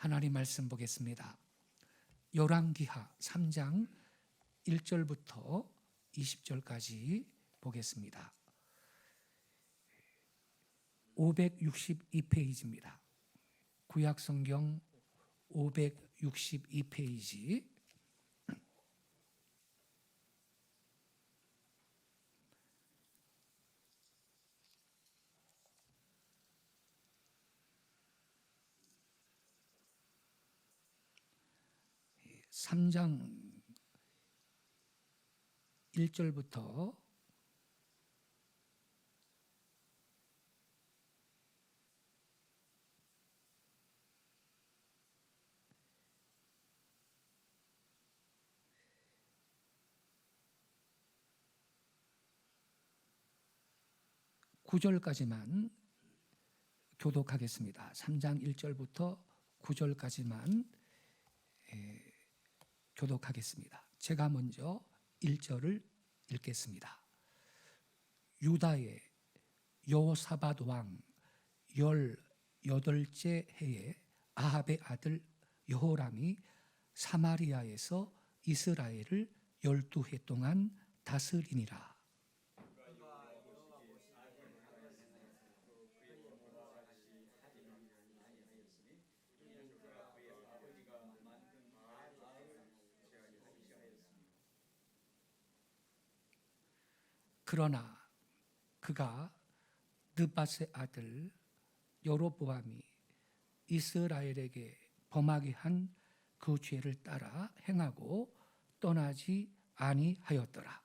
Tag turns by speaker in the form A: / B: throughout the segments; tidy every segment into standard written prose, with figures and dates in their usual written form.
A: 하나님 말씀 보겠습니다. 열왕기하 3장 1절부터 20절까지 보겠습니다. 562페이지입니다. 구약성경 562페이지. 삼 장 1절부터 9절까지만 교독하겠습니다. 3장 1절부터 9절까지만 교독하겠습니다. 제가 먼저 1절을 읽겠습니다. 유다의 여호사밧 왕 18째 해에 아합의 아들 여호람이 사마리아에서 이스라엘을 12해 동안 다스리니라. 그러나 그가 느밧의 아들 여로보암이 이스라엘에게 범하게 한 그 죄를 따라 행하고 떠나지 아니하였더라.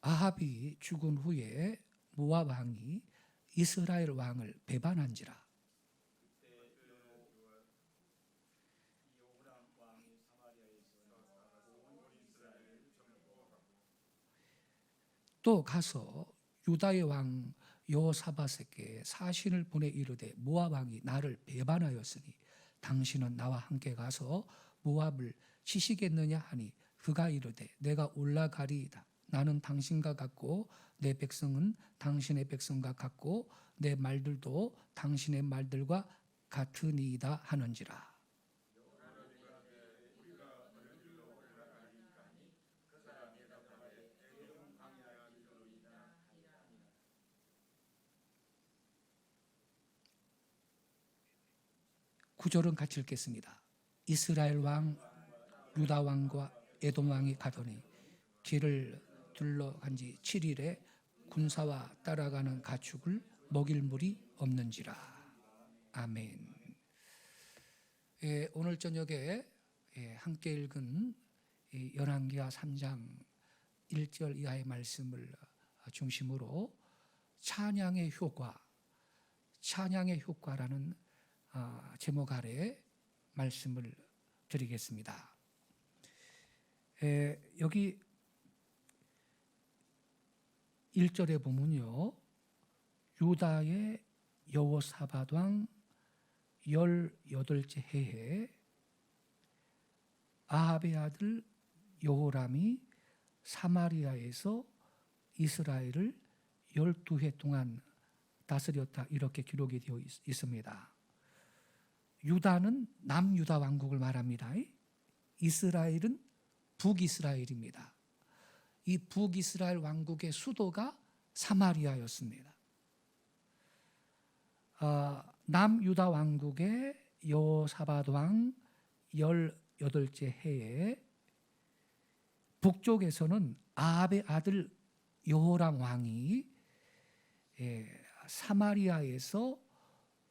A: 아합이 죽은 후에 모압 왕이 이스라엘 왕을 배반한지라. 또 가서 유다의 왕 여호사밧에게 사신을 보내 이르되 모압 왕이 나를 배반하였으니 당신은 나와 함께 가서 모압을 치시겠느냐 하니 그가 이르되 내가 올라가리이다. 나는 당신과 같고 내 백성은 당신의 백성과 같고 내 말들도 당신의 말들과 같으니이다 하는지라. 구절은 같이 읽겠습니다. 이스라엘 왕 유다 왕과 에돔 왕이 가더니 길을 둘러간 지 7일에 군사와 따라가는 가축을 먹일 물이 없는지라. 아멘. 오늘 저녁에 함께 읽은 열왕기하 3장 1절 이하의 말씀을 중심으로 찬양의 효과라는 제목 아래 말씀을 드리겠습니다. 여기 1절에 보면요, 유다의 여호사밧 왕 18째 해에 아합의 아들 여호람이 사마리아에서 이스라엘을 12해 동안 다스렸다, 이렇게 기록이 되어 있습니다. 유다는 남유다 왕국을 말합니다. 이스라엘은 북이스라엘입니다. 이 북이스라엘 왕국의 수도가 사마리아였습니다. 남유다 왕국의 여호사밧 왕 18째 해에 북쪽에서는 아합의 아들 여호람 왕이 사마리아에서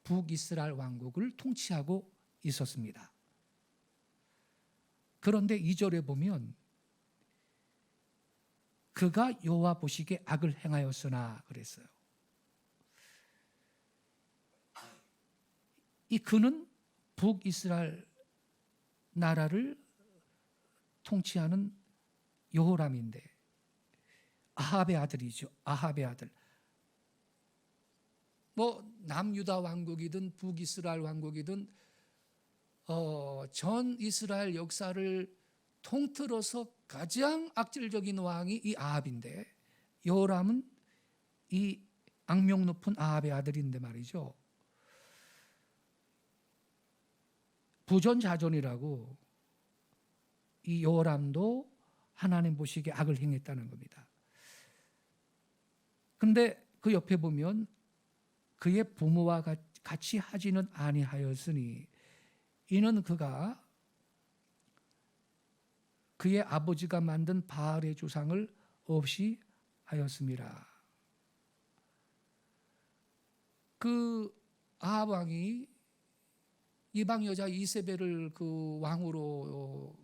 A: 북이스라엘 왕국을 통치하고 있었습니다. 그런데 2절에 보면 그가 여호와 보시기에 악을 행하였으나 그랬어요. 이 그는 북이스라엘 나라를 통치하는 여호람인데 아합의 아들이죠. 아합의 아들. 남유다 왕국이든 북이스라엘 왕국이든 전 이스라엘 역사를 통틀어서 가장 악질적인 왕이 이 아합인데, 여호람은 이 악명 높은 아합의 아들인데 말이죠. 부전자전이라고 이 여호람도 하나님 보시기에 악을 행했다는 겁니다. 근데 그 옆에 보면 그의 부모와 같이 하지는 아니하였으니 이는 그가 그의 아버지가 만든 바알의 조상을 없이 하였습니다. 그 아합 왕이 이방 여자 이세벨을 그 왕으로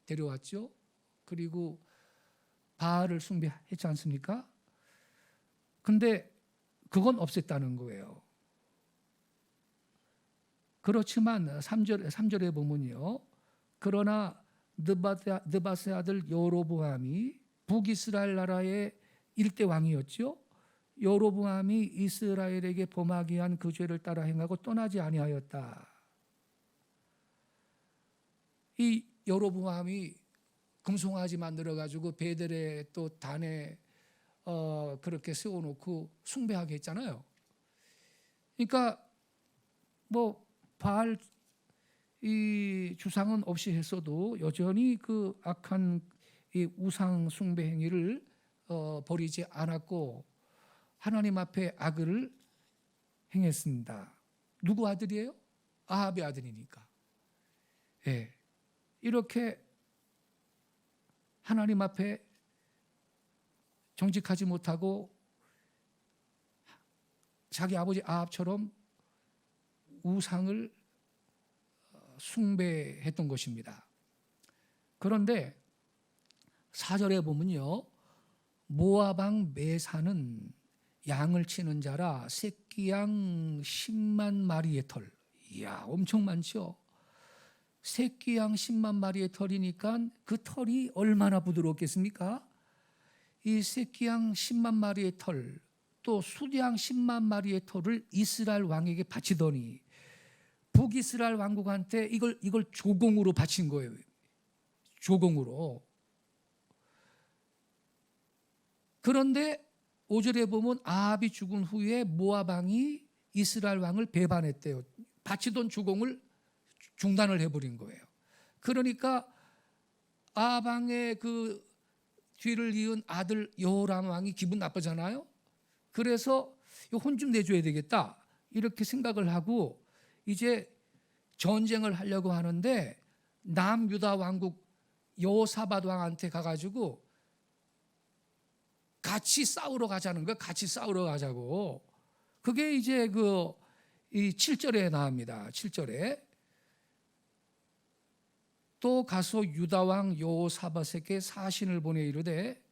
A: 데려왔죠. 그리고 바알을 숭배했지 않습니까? 근데 그건 없앴다는 거예요. 그렇지만 3절에 보면요. 그러나 느바스의 아들 여로보암이 북이스라엘 나라의 일대 왕이었죠. 여로보암이 이스라엘에게 범하게 한 그 죄를 따라 행하고 떠나지 아니하였다. 이 여로보암이 금송아지 만들어 가지고 베델에 또 단에 그렇게 세워놓고 숭배하게 했잖아요. 그러니까 뭐 바알 이 주상은 없이 했어도 여전히 그 악한 이 우상 숭배 행위를 버리지 않았고 하나님 앞에 악을 행했습니다. 누구 아들이에요? 아합의 아들이니까. 예. 이렇게 하나님 앞에 정직하지 못하고 자기 아버지 아합처럼 우상을 숭배했던 것입니다. 그런데 4절에 보면요. 모압 왕 메사는 양을 치는 자라 새끼양 10만 마리의 털. 이야, 엄청 많죠. 새끼양 10만 마리의 털이니까 그 털이 얼마나 부드럽겠습니까? 이 새끼양 10만 마리의 털, 또 수양 10만 마리의 털을 이스라엘 왕에게 바치더니 북이스라엘 왕국한테 이걸 조공으로 바친 거예요. 조공으로. 그런데 5절에 보면 아합이 죽은 후에 모압 왕이 이스라엘 왕을 배반했대요. 바치던 조공을 중단을 해버린 거예요. 그러니까 아합 왕의 그 뒤를 이은 아들 여호람 왕이 기분 나쁘잖아요. 그래서 혼 좀 내줘야 되겠다 이렇게 생각을 하고 이제 전쟁을 하려고 하는데 남유다 왕국 여호사밧 왕한테 가가지고 같이 싸우러 가자는 거예요. 같이 싸우러 가자고. 그게 이제 이 7절에 나옵니다. 7절에 또 가서 유다 왕 여호사밧에게 사신을 보내 이르되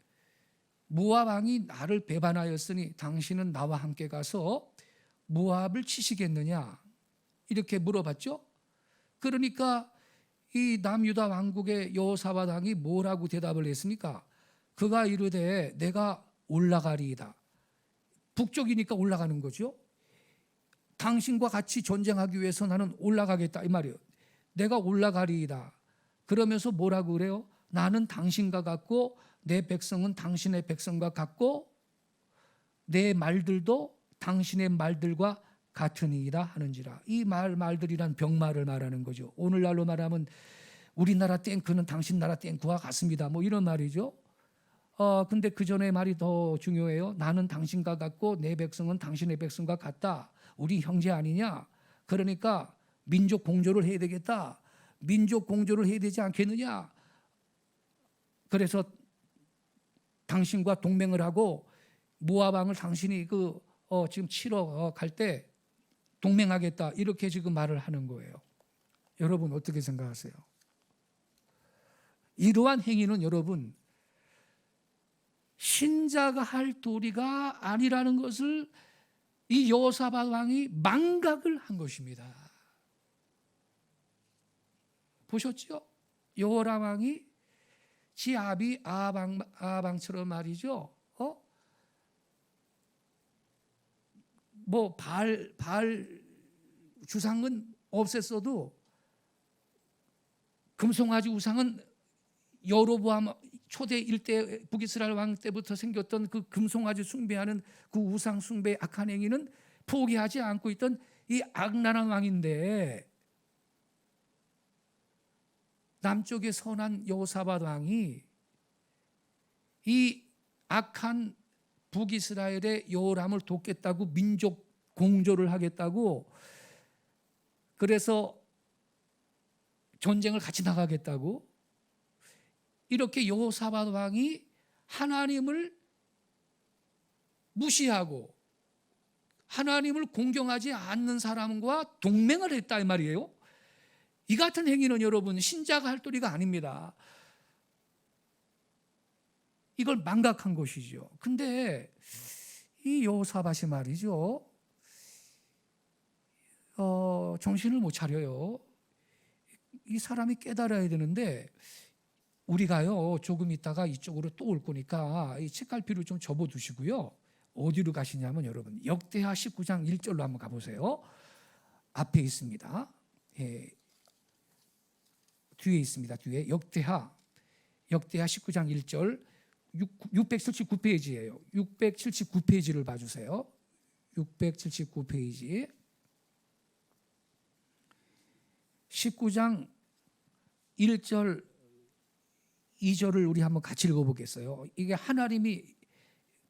A: 모압 왕이 나를 배반하였으니 당신은 나와 함께 가서 모압을 치시겠느냐 이렇게 물어봤죠. 그러니까 이 남유다 왕국의 여호사밧 왕이 뭐라고 대답을 했습니까? 그가 이르되 내가 올라가리이다. 북쪽이니까 올라가는 거죠. 당신과 같이 전쟁하기 위해서 나는 올라가겠다 이 말이에요. 내가 올라가리이다. 그러면서 뭐라고 그래요? 나는 당신과 같고 내 백성은 당신의 백성과 같고 내 말들도 당신의 말들과 같으니이다 하는지라. 이 말들이란 병말을 말하는 거죠. 오늘날로 말하면 우리나라 탱크는 당신 나라 탱크와 같습니다. 뭐 이런 말이죠. 근데 그 전에 말이 더 중요해요. 나는 당신과 같고 내 백성은 당신의 백성과 같다. 우리 형제 아니냐? 그러니까 민족 공조를 해야 되겠다. 민족 공조를 해야 되지 않겠느냐? 그래서 당신과 동맹을 하고 모압 왕을 당신이 지금 치러 갈 때 동맹하겠다 이렇게 지금 말을 하는 거예요. 여러분 어떻게 생각하세요? 이러한 행위는 여러분 신자가 할 도리가 아니라는 것을 이 여호사밧 왕이 망각을 한 것입니다. 보셨죠? 여호람 왕이 지 아비 아방처럼 말이죠. 뭐 바알 주상은 없앴어도 금송아지 우상은 여로보암 초대 1대 북이스라엘 왕 때부터 생겼던 그 금송아지 숭배하는 그 우상 숭배의 악한 행위는 포기하지 않고 있던 이 악랄한 왕인데, 남쪽의 선한 여호사밧 왕이 이 악한 북이스라엘의 여호람을 돕겠다고 민족 공조를 하겠다고, 그래서 전쟁을 같이 나가겠다고, 이렇게 여호사밧 왕이 하나님을 무시하고 하나님을 공경하지 않는 사람과 동맹을 했다 이 말이에요. 이 같은 행위는 여러분 신자가 할 도리가 아닙니다. 이걸 망각한 것이죠. 근데 이 여호사밧이 말이죠, 정신을 못 차려요. 이 사람이 깨달아야 되는데, 우리가요 조금 있다가 이쪽으로 또 올 거니까 이 책갈피를 좀 접어두시고요. 어디로 가시냐면 여러분 역대하 19장 1절로 한번 가보세요. 앞에 있습니다. 예, 뒤에 있습니다. 뒤에 역대하 19장 1절 679페이지예요. 679페이지를 봐주세요. 679페이지 19장 1절 2절을 우리 한번 같이 읽어보겠어요. 이게 하나님이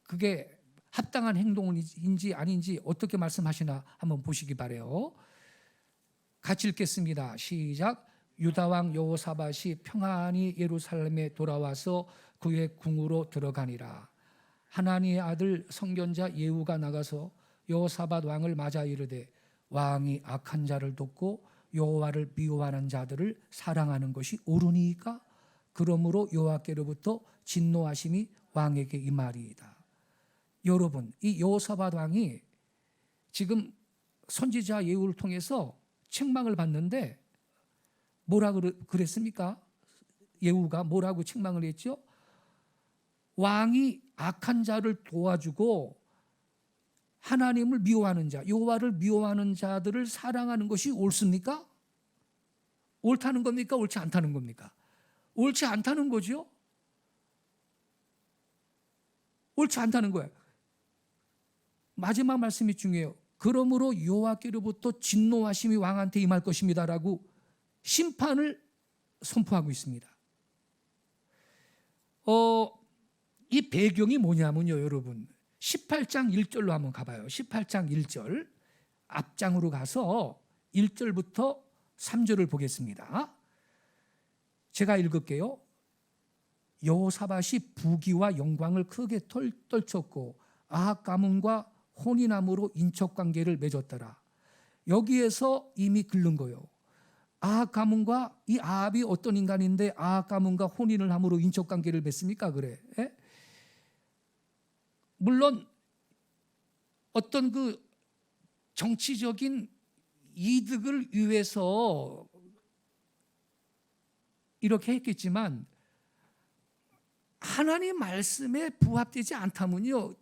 A: 그게 합당한 행동인지 아닌지 어떻게 말씀하시나 한번 보시기 바래요. 같이 읽겠습니다. 시작. 유다왕 여호사밧이 평안히 예루살렘에 돌아와서 그의 궁으로 들어가니라. 하나니의 아들 선견자 예후가 나가서 여호사밧 왕을 맞아 이르되, 왕이 악한 자를 돕고 여호와를 미워하는 자들을 사랑하는 것이 옳으니까? 그러므로 여호와께로부터 진노하심이 왕에게 임하리이다. 여러분, 이 여호사밧 왕이 지금 선지자 예후를 통해서 책망을 받는데 뭐라 그랬습니까? 예후가 뭐라고 책망을 했죠? 왕이 악한 자를 도와주고 하나님을 미워하는 자, 여호와를 미워하는 자들을 사랑하는 것이 옳습니까? 옳다는 겁니까? 옳지 않다는 겁니까? 옳지 않다는 거죠. 옳지 않다는 거예요. 마지막 말씀이 중요해요. 그러므로 여호와께로부터 진노하심이 왕한테 임할 것입니다라고 심판을 선포하고 있습니다. 이 배경이 뭐냐면요, 여러분 18장 1절로 한번 가봐요. 18장 1절 앞장으로 가서 1절부터 3절을 보겠습니다. 제가 읽을게요. 여호사밧이 부귀와 영광을 크게 떨쳤고 아합 가문과 혼인함으로 인척관계를 맺었더라. 여기에서 이미 글른 거예요. 아합 가문과, 이 아합이 어떤 인간인데 아합 가문과 혼인을 함으로 인척관계를 맺습니까? 그래. 에? 물론 어떤 그 정치적인 이득을 위해서 이렇게 했겠지만 하나님 말씀에 부합되지 않다면요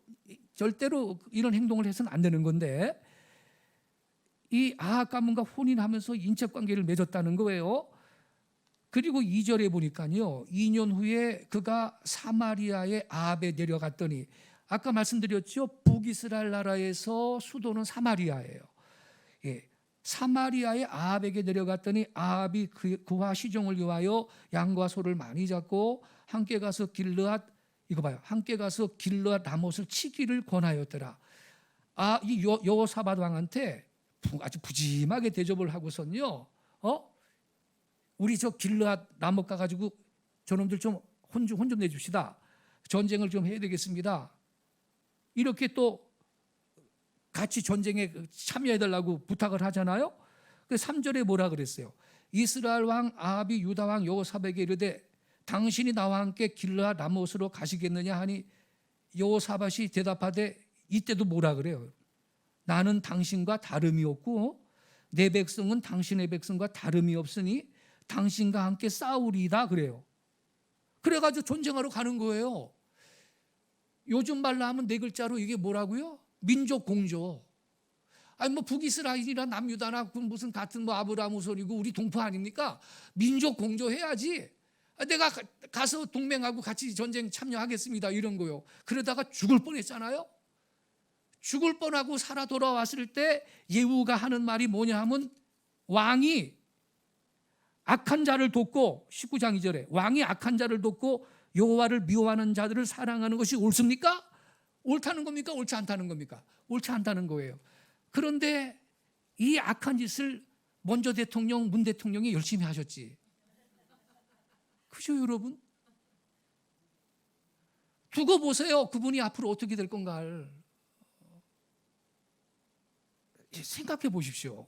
A: 절대로 이런 행동을 해서는 안 되는 건데, 이 아합 가문과 혼인하면서 인척관계를 맺었다는 거예요. 그리고 2절에 보니까요 2년 후에 그가 사마리아의 아합에 내려갔더니, 아까 말씀드렸죠, 북이스라엘 나라에서 수도는 사마리아예요. 예, 사마리아의 아합에게 내려갔더니 아합이 그와 시종을 위하여 양과 소를 많이 잡고 함께 가서 길르앗, 이거 봐요, 함께 가서 길르앗 라못을 치기를 권하였더라. 이 여호사밧 왕한테 아주 부짐하게 대접을 하고선요, 우리 저 길르앗 라못 가가지고 저놈들 좀 혼 좀 내줍시다. 전쟁을 좀 해야 되겠습니다. 이렇게 또 같이 전쟁에 참여해달라고 부탁을 하잖아요. 그 3절에 뭐라 그랬어요? 이스라엘 왕 아합이 유다 왕 여호사밧에게 이르되, 당신이 나와 함께 길르앗 라못으로 가시겠느냐 하니, 여호사밧이 대답하되, 이때도 뭐라 그래요? 나는 당신과 다름이 없고 내 백성은 당신의 백성과 다름이 없으니 당신과 함께 싸우리이다 그래요. 그래가지고 전쟁하러 가는 거예요. 요즘 말로 하면 네 글자로 이게 뭐라고요? 민족 공조. 아니 뭐 북이스라엘이나 남유다나 그 무슨 같은 뭐 아브라함 후손이고 우리 동포 아닙니까? 민족 공조해야지. 내가 가서 동맹하고 같이 전쟁 참여하겠습니다 이런 거요. 그러다가 죽을 뻔했잖아요. 죽을 뻔하고 살아 돌아왔을 때 예후가 하는 말이 뭐냐 하면 왕이 악한 자를 돕고 19장 2절에 왕이 악한 자를 돕고 여호와를 미워하는 자들을 사랑하는 것이 옳습니까? 옳다는 겁니까? 옳지 않다는 겁니까? 옳지 않다는 거예요. 그런데 이 악한 짓을 먼저 대통령 문 대통령이 열심히 하셨지. 그죠 여러분? 두고 보세요. 그분이 앞으로 어떻게 될 건가를 생각해 보십시오.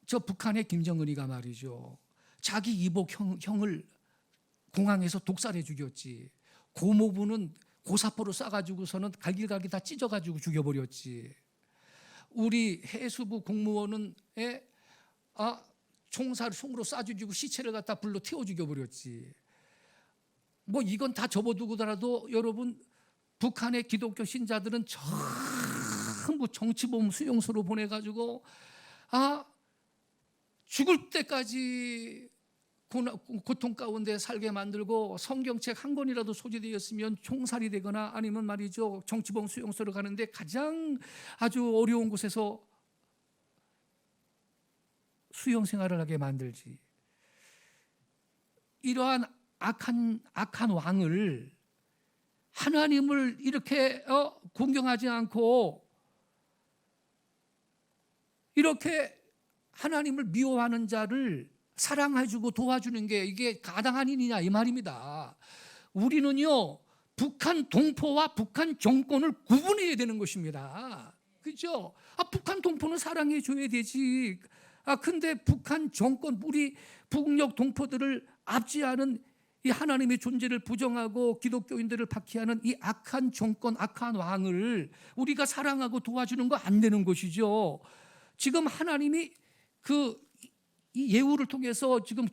A: 저 북한의 김정은이가 말이죠. 자기 이복 형을 공항에서 독살해 죽였지. 고모부는 고사포로 쏴가지고서는 갈길갈길 다 찢어가지고 죽여버렸지. 우리 해수부 공무원은 총사를 총으로 쏴주고 시체를 갖다 불로 태워 죽여버렸지. 뭐 이건 다 접어두고더라도 여러분 북한의 기독교 신자들은 전부 정치범 수용소로 보내가지고 죽을 때까지 고통 가운데 살게 만들고 성경책 한 권이라도 소지되었으면 총살이 되거나 아니면 말이죠 정치범 수용소로 가는데 가장 아주 어려운 곳에서 수용 생활을 하게 만들지. 이러한 악한 왕을 하나님을 이렇게 공경하지 않고 이렇게 하나님을 미워하는 자를 사랑해주고 도와주는 게 이게 가당한 일이냐 이 말입니다. 우리는요 북한 동포와 북한 정권을 구분해야 되는 것입니다. 그렇죠? 북한 동포는 사랑해줘야 되지. 근데 북한 정권 우리 북녘 동포들을 압제하는 이 하나님의 존재를 부정하고 기독교인들을 박해하는 이 악한 정권, 악한 왕을 우리가 사랑하고 도와주는 거 안 되는 것이죠. 지금 하나님이 이 예후를 통해서 지금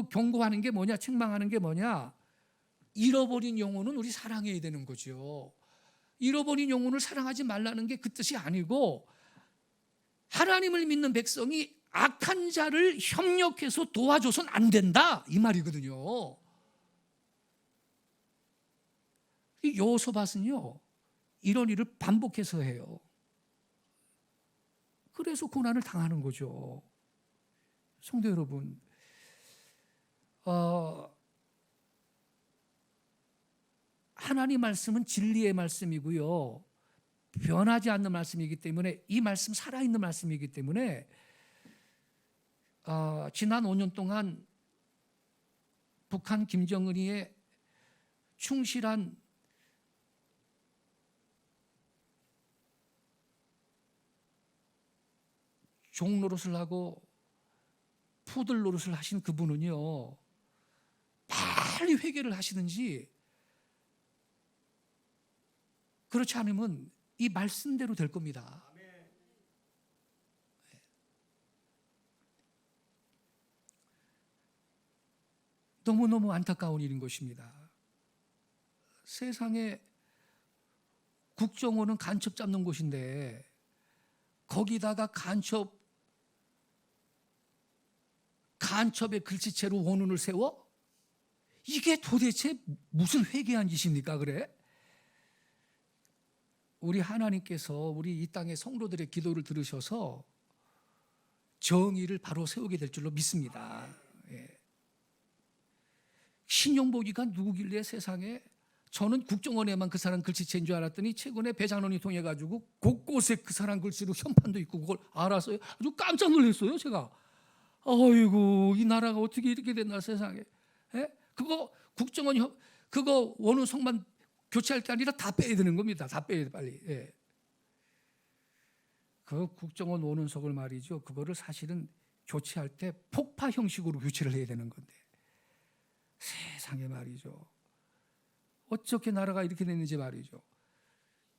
A: 경고하는 게 뭐냐, 책망하는 게 뭐냐? 잃어버린 영혼은 우리 사랑해야 되는 거죠. 잃어버린 영혼을 사랑하지 말라는 게 그 뜻이 아니고 하나님을 믿는 백성이 악한 자를 협력해서 도와줘서는 안 된다 이 말이거든요. 이 여호사밧은요 이런 일을 반복해서 해요. 그래서 고난을 당하는 거죠. 성도 여러분, 하나님 말씀은 진리의 말씀이고요 변하지 않는 말씀이기 때문에 이 말씀 살아있는 말씀이기 때문에 지난 5년 동안 북한 김정은이의 충실한 종 노릇을 하고 푸들 노릇을 하신 그분은요 빨리 회개를 하시든지 그렇지 않으면 이 말씀대로 될 겁니다. 너무너무 안타까운 일인 것입니다. 세상에 국정원은 간첩 잡는 곳인데 거기다가 간첩의 글씨체로 원운을 세워? 이게 도대체 무슨 회개한 짓입니까? 그래? 우리 하나님께서 우리 이 땅의 성도들의 기도를 들으셔서 정의를 바로 세우게 될 줄로 믿습니다. 신용보기가 누구길래 세상에 저는 국정원에만 그 사람 글씨체인 줄 알았더니 최근에 배장론이 통해 가지고 곳곳에 그 사람 글씨로 현판도 있고 그걸 알았어요. 아주 깜짝 놀랐어요 제가. 어이구 이 나라가 어떻게 이렇게 됐나 세상에. 그거 국정원 그거 원우석만 교체할 게 아니라 다 빼야 되는 겁니다. 다 빼야 돼 빨리. 그 국정원 원운석을 말이죠. 그거를 사실은 교체할 때 폭파 형식으로 교체를 해야 되는 건데 세상에 말이죠. 어떻게 나라가 이렇게 됐는지 말이죠.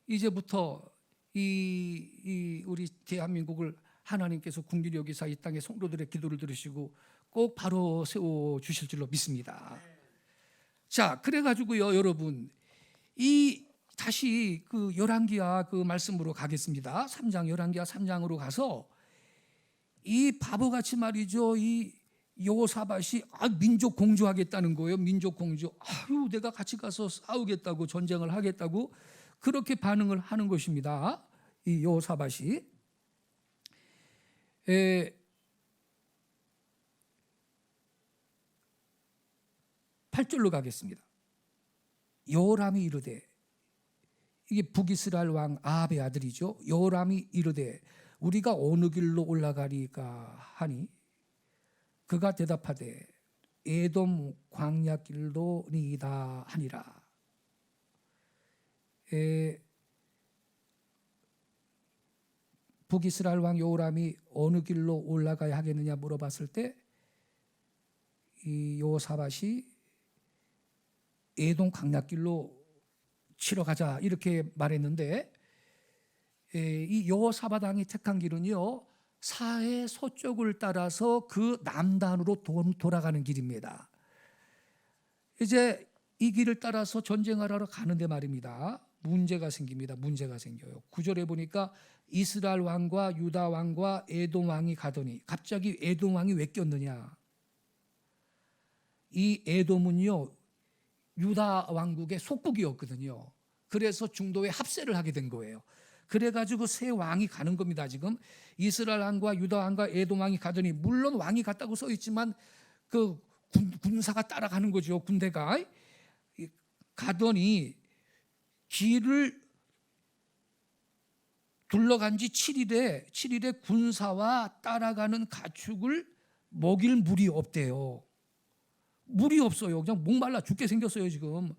A: 이제부터 우리 대한민국을 하나님께서 긍휼히 여기사 이 땅의 성도들의 기도를 들으시고 꼭 바로 세워 주실 줄로 믿습니다. 자, 그래가지고요, 여러분, 이 다시 그 열왕기하 그 말씀으로 가겠습니다. 3장 열왕기하 3장으로 가서 이 바보같이 말이죠. 이 여호사밧이 민족 공주하겠다는 거예요. 민족 공주. 아유, 내가 같이 가서 싸우겠다고, 전쟁을 하겠다고 그렇게 반응을 하는 것입니다. 이 여호사밧이 8절로 가겠습니다. 여호람이 이르되, 이게 북이스라엘 왕 아합의 아들이죠. 여호람이 이르되 우리가 어느 길로 올라가리까 하니 그가 대답하되 에돔 광야길로니이다 하니라. 북이스라엘 왕 여호람이 어느 길로 올라가야 하겠느냐 물어봤을 때 이 여호사밧이 에돔 광야길로 치러 가자 이렇게 말했는데, 이 여호사밧 왕이 택한 길은요 사해 서쪽을 따라서 그 남단으로 돌아가는 길입니다. 이제 이 길을 따라서 전쟁을 하러 가는데 말입니다, 문제가 생깁니다. 문제가 생겨요. 9절에 보니까 이스라엘 왕과 유다 왕과 에돔 왕이 가더니, 갑자기 에돔 왕이 왜 꼈느냐? 이 에돔은요 유다 왕국의 속국이었거든요. 그래서 중도에 합세를 하게 된 거예요. 그래가지고 세 왕이 가는 겁니다. 지금 이스라엘 왕과 유다 왕과 에돔 왕이 가더니, 물론 왕이 갔다고 써 있지만 그 군사가 따라가는 거죠. 군대가 가더니 길을 둘러간 지 7일에 군사와 따라가는 가축을 먹일 물이 없대요. 물이 없어요. 그냥 목말라 죽게 생겼어요 지금.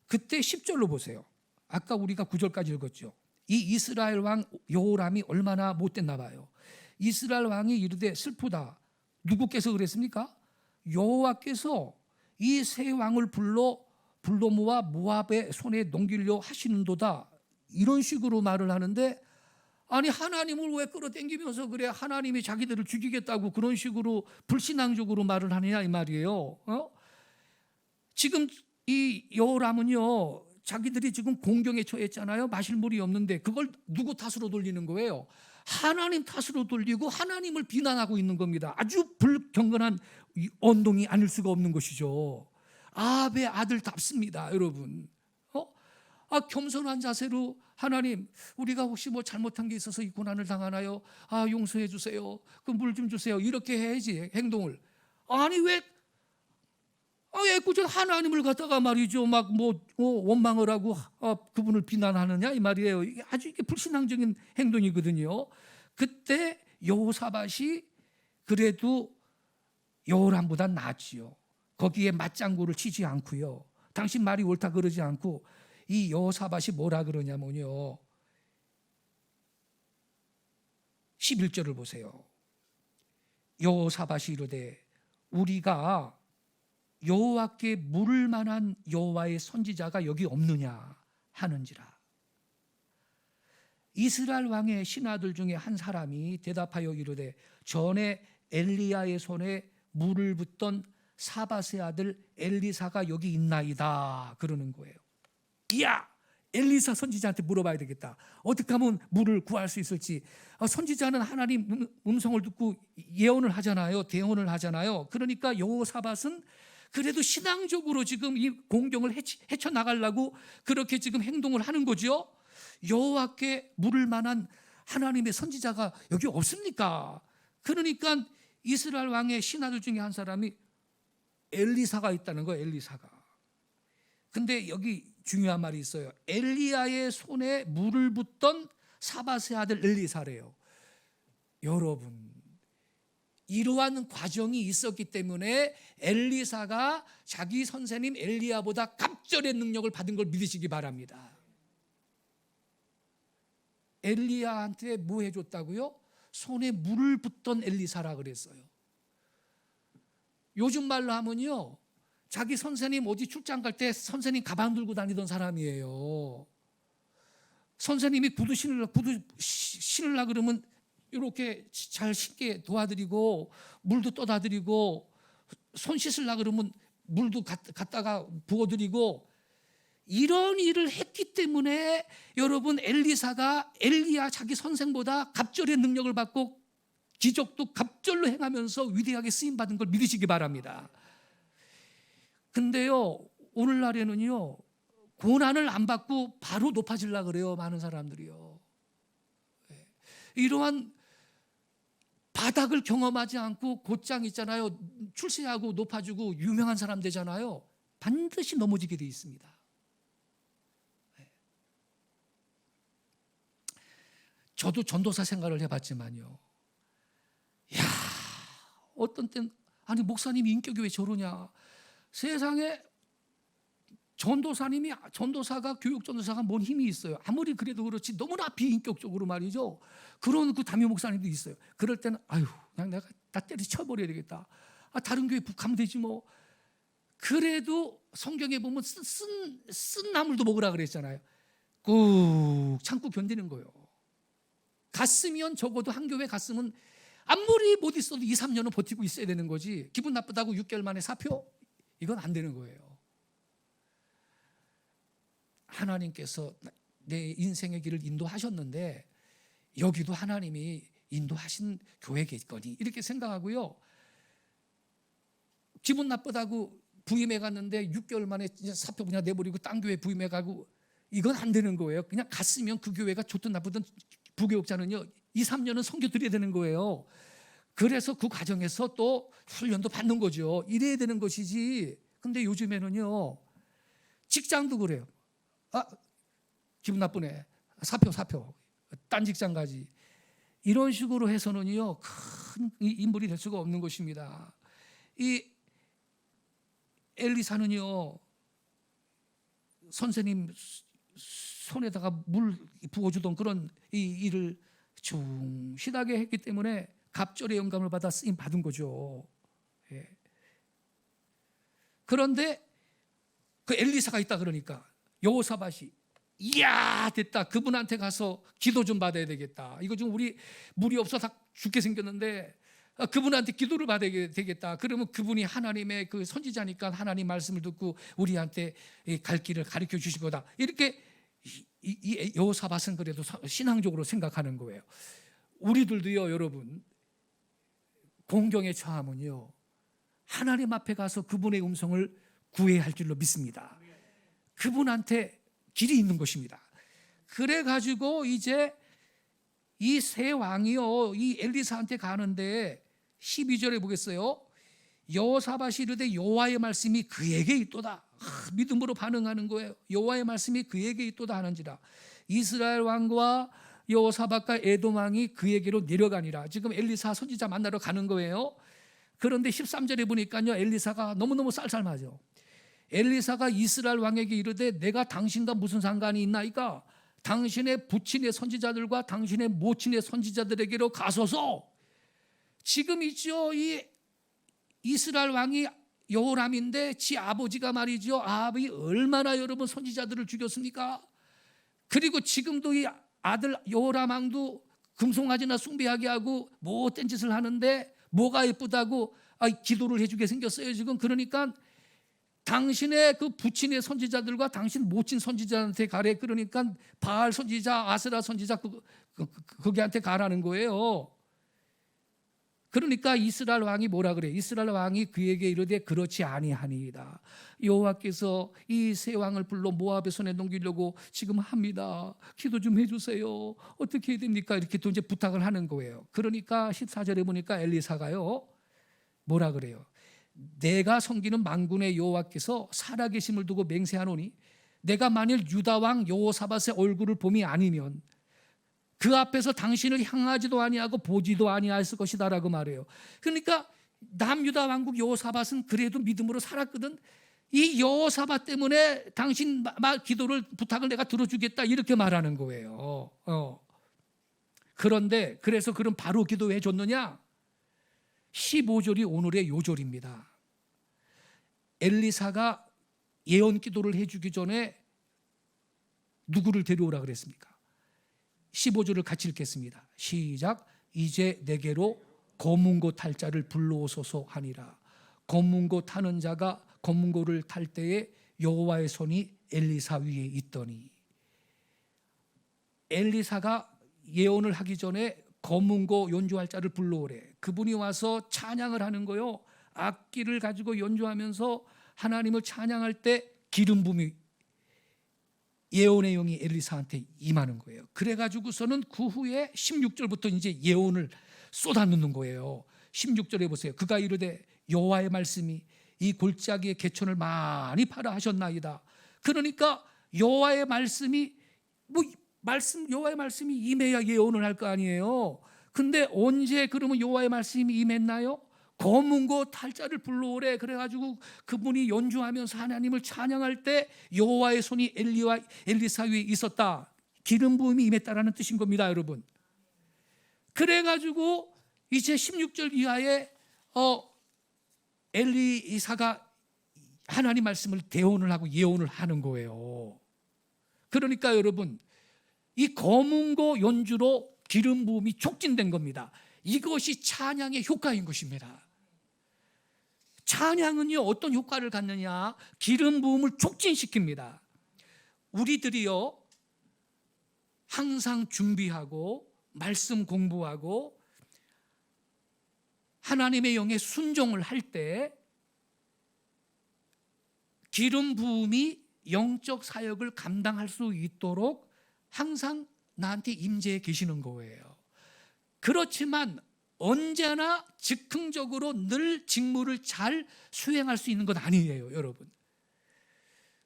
A: 그때 10절로 보세요. 아까 우리가 9절까지 읽었죠. 이 이스라엘 왕 여호람이 얼마나 못됐나 봐요. 이스라엘 왕이 이르되 슬프다. 누구께서 그랬습니까? 여호와께서 이 세 왕을 불러 모아 모압의 손에 넘기려 하시는도다. 이런 식으로 말을 하는데, 아니 하나님을 왜 끌어당기면서 그래 하나님이 자기들을 죽이겠다고 그런 식으로 불신앙적으로 말을 하느냐 이 말이에요. 지금 이 여호람은요 자기들이 지금 공경에 처했잖아요. 마실 물이 없는데 그걸 누구 탓으로 돌리는 거예요? 하나님 탓으로 돌리고 하나님을 비난하고 있는 겁니다. 아주 불경건한 언동이 아닐 수가 없는 것이죠. 아합의 아들답습니다, 여러분. 겸손한 자세로 하나님, 우리가 혹시 뭐 잘못한 게 있어서 이 고난을 당하나요? 용서해 주세요. 그 물 좀 주세요. 이렇게 해야지 행동을. 아니 왜 애꿎은 하나님을 갖다가 말이죠 막 원망을 하고 그분을 비난하느냐 이 말이에요. 이게 아주 이게 불신앙적인 행동이거든요. 그때 여호사밧이 그래도 여호람보단 낫지요. 거기에 맞장구를 치지 않고요. 당신 말이 옳다 그러지 않고, 이 여호사밧이 뭐라 그러냐면요 11절을 보세요. 여호사밧이 이르되 우리가 여호와께 물을 만한 여호와의 선지자가 여기 없느냐 하는지라. 이스라엘 왕의 신하들 중에 한 사람이 대답하여 이르되 전에 엘리야의 손에 물을 붓던 사밧의 아들 엘리사가 여기 있나이다 그러는 거예요. 이야, 엘리사 선지자한테 물어봐야 되겠다. 어떻게 하면 물을 구할 수 있을지. 선지자는 하나님 음성을 듣고 예언을 하잖아요. 대언을 하잖아요. 그러니까 여호사밧은 그래도 신앙적으로 지금 이 공경을 헤쳐나가려고 그렇게 지금 행동을 하는 거죠. 여호와께 물을 만한 하나님의 선지자가 여기 없습니까? 그러니까 이스라엘 왕의 신하들 중에 한 사람이 엘리사가 있다는 거예요. 엘리사가. 근데 여기 중요한 말이 있어요. 엘리야의 손에 물을 붓던 사밧의 아들 엘리사래요. 여러분, 이러한 과정이 있었기 때문에 엘리사가 자기 선생님 엘리야보다 갑절의 능력을 받은 걸 믿으시기 바랍니다. 엘리야한테 뭐 해줬다고요? 손에 물을 붓던 엘리사라 그랬어요. 요즘 말로 하면요 자기 선생님 어디 출장 갈 때 선생님 가방 들고 다니던 사람이에요. 선생님이 구두 신으려 그러면 이렇게 잘 신게 도와드리고, 물도 떠다 드리고, 손 씻으려 그러면 물도 갖다가 부어드리고, 이런 일을 했기 때문에 여러분 엘리사가 엘리야 자기 선생보다 갑절의 능력을 받고 기적도 갑절로 행하면서 위대하게 쓰임 받은 걸 믿으시기 바랍니다. 근데요 오늘날에는요 고난을 안 받고 바로 높아지려고 그래요. 많은 사람들이요. 이러한 바닥을 경험하지 않고 곧장 있잖아요. 출세하고 높아지고 유명한 사람 되잖아요. 반드시 넘어지게 돼 있습니다. 저도 전도사 생활을 해봤지만요. 야, 어떤 땐 아니 목사님이 인격이 왜 저러냐. 세상에 전도사가 교육 전도사가 뭔 힘이 있어요. 아무리 그래도 그렇지 너무나 비인격적으로 말이죠. 그런 그 담임 목사님도 있어요. 그럴 때는 아유 그냥 내가 다 때려쳐버려야 되겠다. 다른 교회 북하면 되지 뭐. 그래도 성경에 보면 쓴 나물도 먹으라 그랬잖아요. 꾹 참고 견디는 거예요. 갔으면 적어도 한 교회 갔으면 아무리 못 있어도 2, 3년은 버티고 있어야 되는 거지. 기분 나쁘다고 6개월 만에 사표? 이건 안 되는 거예요. 하나님께서 내 인생의 길을 인도하셨는데 여기도 하나님이 인도하신 교회겠거니 이렇게 생각하고요. 기분 나쁘다고 부임해 갔는데 6개월 만에 사표 그냥 내버리고 딴 교회 부임해 가고 이건 안 되는 거예요. 그냥 갔으면 그 교회가 좋든 나쁘든 부교육자는요 2, 3년은 선교 드려야 되는 거예요. 그래서 그 과정에서 또 훈련도 받는 거죠. 이래야 되는 것이지. 근데 요즘에는요 직장도 그래요. 기분 나쁘네. 사표. 딴 직장 가지. 이런 식으로 해서는요 큰 인물이 될 수가 없는 것입니다. 이 엘리사는요 선생님 손에다가 물 부어주던 그런 이 일을 충실하게 했기 때문에 갑절의 영감을 받아 쓰임 받은 거죠. 예. 그런데 그 엘리사가 있다 그러니까 여호사밧이 이야 됐다. 그분한테 가서 기도 좀 받아야 되겠다. 이거 좀 우리 물이 없어 다 죽게 생겼는데 그분한테 기도를 받아야 되겠다. 그러면 그분이 하나님의 그 선지자니까 하나님 말씀을 듣고 우리한테 갈 길을 가르쳐 주실 거다. 이렇게 이 여호사밧은 그래도 신앙적으로 생각하는 거예요. 우리들도요 여러분 공경에 처하면요 하나님 앞에 가서 그분의 음성을 구해야 할 줄로 믿습니다. 그분한테 길이 있는 것입니다. 그래가지고 이제 이 세 왕이요 이 엘리사한테 가는데 12절에 보겠어요. 여호사밧이 이르되 여호와의 말씀이 그에게 있도다. 믿음으로 반응하는 거예요. 여호와의 말씀이 그에게 있도다 하는지라. 이스라엘 왕과 여호사밧과 에돔 왕이 그에게로 내려가니라. 지금 엘리사 선지자 만나러 가는 거예요. 그런데 13절에 보니까요 엘리사가 너무너무 쌀쌀하죠. 엘리사가 이스라엘 왕에게 이르되 내가 당신과 무슨 상관이 있나이까? 당신의 부친의 선지자들과 당신의 모친의 선지자들에게로 가소서. 지금 있죠 이 이스라엘 왕이 여호람인데 지 아버지가 말이죠 아합이 얼마나 여러분 선지자들을 죽였습니까? 그리고 지금도 이 아들 여호람 왕도 금송아지나 숭배하게 하고 못된 짓을 하는데 뭐가 예쁘다고 기도를 해주게 생겼어요 지금. 그러니까 당신의 그 부친의 선지자들과 당신 모친 선지자한테 가래. 그러니까 바알 선지자, 아세라 선지자 거기한테 가라는 거예요. 그러니까 이스라엘 왕이 뭐라 그래? 이스라엘 왕이 그에게 이르되 그렇지 아니하니이다. 여호와께서 이 세 왕을 불러 모압의 손에 넘기려고 지금 합니다. 기도 좀 해주세요. 어떻게 해야 됩니까? 이렇게 또 이제 부탁을 하는 거예요. 그러니까 14절에 보니까 엘리사가요 뭐라 그래요? 내가 섬기는 만군의 여호와께서 살아계심을 두고 맹세하노니 내가 만일 유다 왕 여호사밧의 얼굴을 봄이 아니면 그 앞에서 당신을 향하지도 아니하고 보지도 아니하였을 것이다라고 말해요. 그러니까 남유다 왕국 여호사밧은 그래도 믿음으로 살았거든. 이 여호사밧 때문에 당신 기도를 부탁을 내가 들어주겠다 이렇게 말하는 거예요. 그런데 그래서 그럼 바로 기도해 줬느냐? 15절이 오늘의 요절입니다. 엘리사가 예언 기도를 해주기 전에 누구를 데려오라 그랬습니까? 15절을 같이 읽겠습니다. 시작. 이제 내게로 검은고 탈 자를 불러오소서 하니라. 검은고 타는 자가 검은고를 탈 때에 여호와의 손이 엘리사 위에 있더니, 엘리사가 예언을 하기 전에 검은고 연주할 자를 불러오래. 그분이 와서 찬양을 하는 거요. 악기를 가지고 연주하면서 하나님을 찬양할 때 기름 부음이, 예언의 영이 엘리사한테 임하는 거예요. 그래가지고서는 그 후에 16절부터 이제 예언을 쏟아놓는 거예요. 16절에 보세요. 그가 이르되 여호와의 말씀이 이 골짜기의 개천을 많이 파라 하셨나이다. 그러니까 여호와의 말씀이 여호와의 말씀이 임해야 예언을 할 거 아니에요. 근데 언제 그러면 여호와의 말씀이 임했나요? 검은고 탈자를 불러오래. 그래가지고 그분이 연주하면서 하나님을 찬양할 때 여호와의 손이 엘리사 위에 있었다. 기름 부음이 임했다라는 뜻인 겁니다, 여러분. 그래가지고 이제 16절 이하에 엘리사가 하나님 말씀을 대언을 하고 예언을 하는 거예요. 그러니까 여러분, 이 검은고 연주로 기름 부음이 촉진된 겁니다. 이것이 찬양의 효과인 것입니다. 찬양은요, 어떤 효과를 갖느냐? 기름 부음을 촉진시킵니다. 우리들이요, 항상 준비하고 말씀 공부하고 하나님의 영에 순종을 할 때 기름 부음이 영적 사역을 감당할 수 있도록 항상 나한테 임재해 계시는 거예요. 그렇지만 언제나 즉흥적으로 늘 직무를 잘 수행할 수 있는 건 아니에요, 여러분.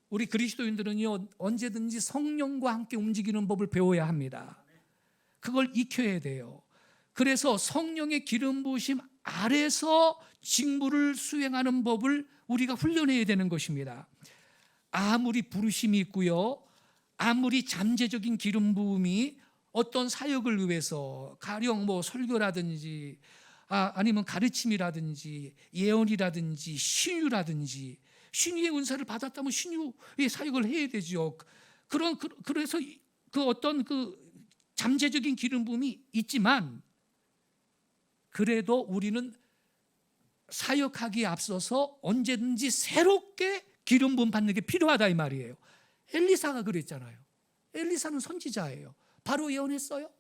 A: 우리 그리스도인들은요, 언제든지 성령과 함께 움직이는 법을 배워야 합니다. 그걸 익혀야 돼요. 그래서 성령의 기름 부으심 아래서 직무를 수행하는 법을 우리가 훈련해야 되는 것입니다. 아무리 부르심이 있고요, 아무리 잠재적인 기름 부음이 어떤 사역을 위해서, 가령 설교라든지 아니면 가르침이라든지 예언이라든지 신유라든지, 신유의 은사를 받았다면 신유의 사역을 해야 되죠. 그래서 그 어떤 잠재적인 기름 부음이 있지만, 그래도 우리는 사역하기에 앞서서 언제든지 새롭게 기름 부음 받는 게 필요하다 이 말이에요. 엘리사가 그랬잖아요. 엘리사는 선지자예요. 바로 예언했어요.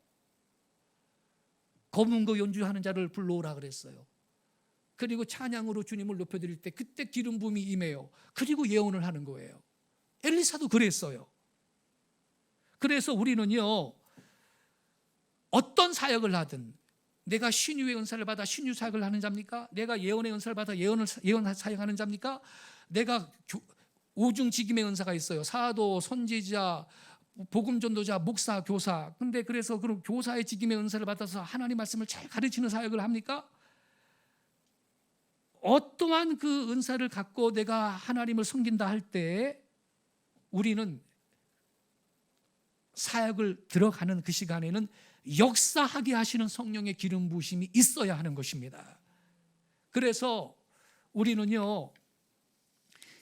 A: 검은고 연주하는 자를 불러오라 그랬어요. 그리고 찬양으로 주님을 높여드릴 때 그때 기름 부음이 임해요. 그리고 예언을 하는 거예요. 엘리사도 그랬어요. 그래서 우리는요, 어떤 사역을 하든, 내가 신유의 은사를 받아 신유 사역을 하는 자입니까? 내가 예언의 은사를 받아 예언 사역하는 자입니까? 내가 오중직임의 은사가 있어요. 사도, 선지자, 복음 전도자, 목사, 교사. 근데 그래서 그럼 교사의 직임의 은사를 받아서 하나님 말씀을 잘 가르치는 사역을 합니까? 어떠한 그 은사를 갖고 내가 하나님을 섬긴다 할 때 우리는 사역을 들어가는 그 시간에는 역사하게 하시는 성령의 기름 부으심이 있어야 하는 것입니다. 그래서 우리는요,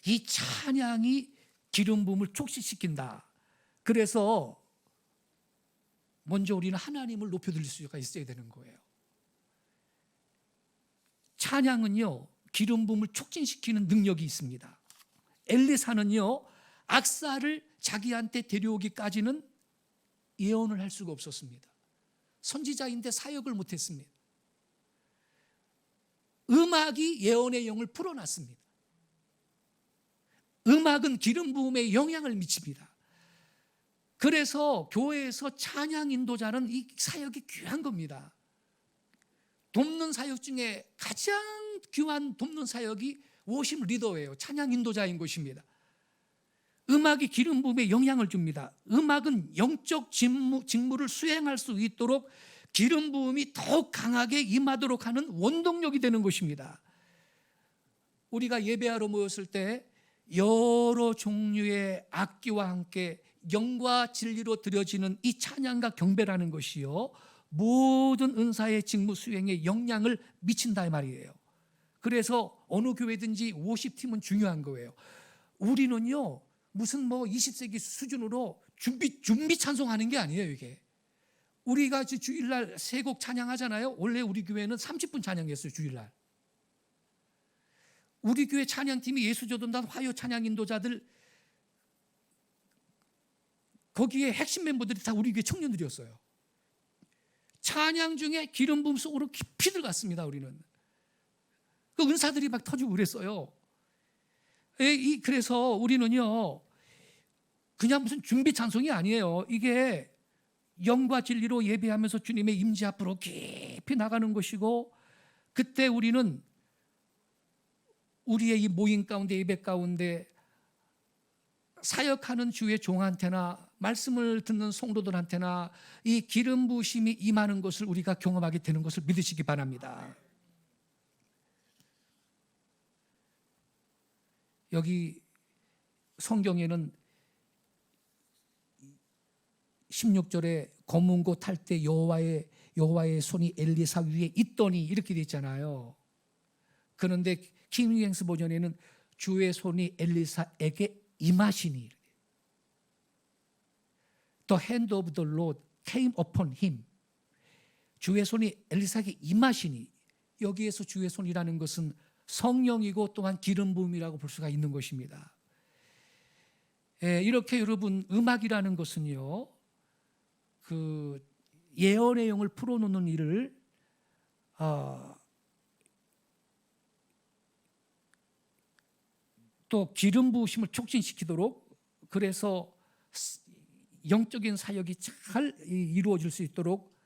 A: 이 찬양이 기름 부음을 촉진시킨다. 그래서 먼저 우리는 하나님을 높여드릴 수가 있어야 되는 거예요. 찬양은요, 기름 부음을 촉진시키는 능력이 있습니다. 엘리사는요, 악사를 자기한테 데려오기까지는 예언을 할 수가 없었습니다. 선지자인데 사역을 못했습니다. 음악이 예언의 영을 풀어놨습니다. 음악은 기름 부음에 영향을 미칩니다. 그래서 교회에서 찬양 인도자는 이 사역이 귀한 겁니다. 돕는 사역 중에 가장 귀한 돕는 사역이 워십 리더예요. 찬양 인도자인 것입니다. 음악이 기름 부음에 영향을 줍니다. 음악은 영적 직무를 수행할 수 있도록 기름 부음이 더욱 강하게 임하도록 하는 원동력이 되는 것입니다. 우리가 예배하러 모였을 때 여러 종류의 악기와 함께 영과 진리로 드려지는 이 찬양과 경배라는 것이요, 모든 은사의 직무 수행에 영향을 미친다 이 말이에요. 그래서 어느 교회든지 워십팀은 중요한 거예요. 우리는요, 무슨 20세기 수준으로 준비 찬송하는 게 아니에요. 이게 우리가 주일날 세 곡 찬양하잖아요. 원래 우리 교회는 30분 찬양했어요. 주일날 우리 교회 찬양팀이 예수조동단 화요 찬양 인도자들 거기에 핵심 멤버들이 다 우리 교회 청년들이었어요. 찬양 중에 기름 부음 속으로 깊이 들어갔습니다. 우리는 그 은사들이 막 터지고 그랬어요. 그래서 우리는요 그냥 무슨 준비 찬송이 아니에요. 이게 영과 진리로 예배하면서 주님의 임재 앞으로 깊이 나가는 것이고, 그때 우리는 우리의 이 모임 가운데, 예배 가운데 사역하는 주의 종한테나 말씀을 듣는 성도들한테나 이 기름 부으심이 임하는 것을 우리가 경험하게 되는 것을 믿으시기 바랍니다. 여기 성경에는 16절에 검은 고 탈 때 여호와의 손이 엘리사 위에 있더니 이렇게 돼 있잖아요. 그런데 킹 제임스 버전에는 주의 손이 엘리사에게 임하시니 The hand of the Lord came upon him. 주의 손이 엘리사에게 임하시니, 여기에서 주의 손이라는 것은 성령이고 또한 기름 부음이라고 볼 수가 있는 것입니다. 이렇게 여러분, 음악이라는 것은요 그 예언의 영을 풀어놓는 일을 또 기름 부으심을 촉진시키도록, 그래서 영적인 사역이 잘 이루어질 수 있도록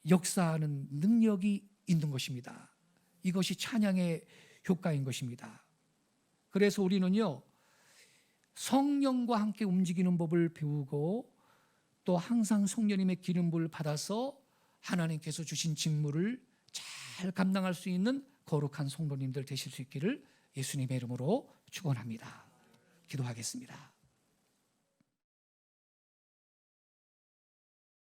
A: 역사하는 능력이 있는 것입니다. 이것이 찬양의 효과인 것입니다. 그래서 우리는요 성령과 함께 움직이는 법을 배우고, 또 항상 성령님의 기름 부음을 받아서 하나님께서 주신 직무를 잘 감당할 수 있는 거룩한 성도님들 되실 수 있기를 예수님의 이름으로 축원합니다. 기도하겠습니다.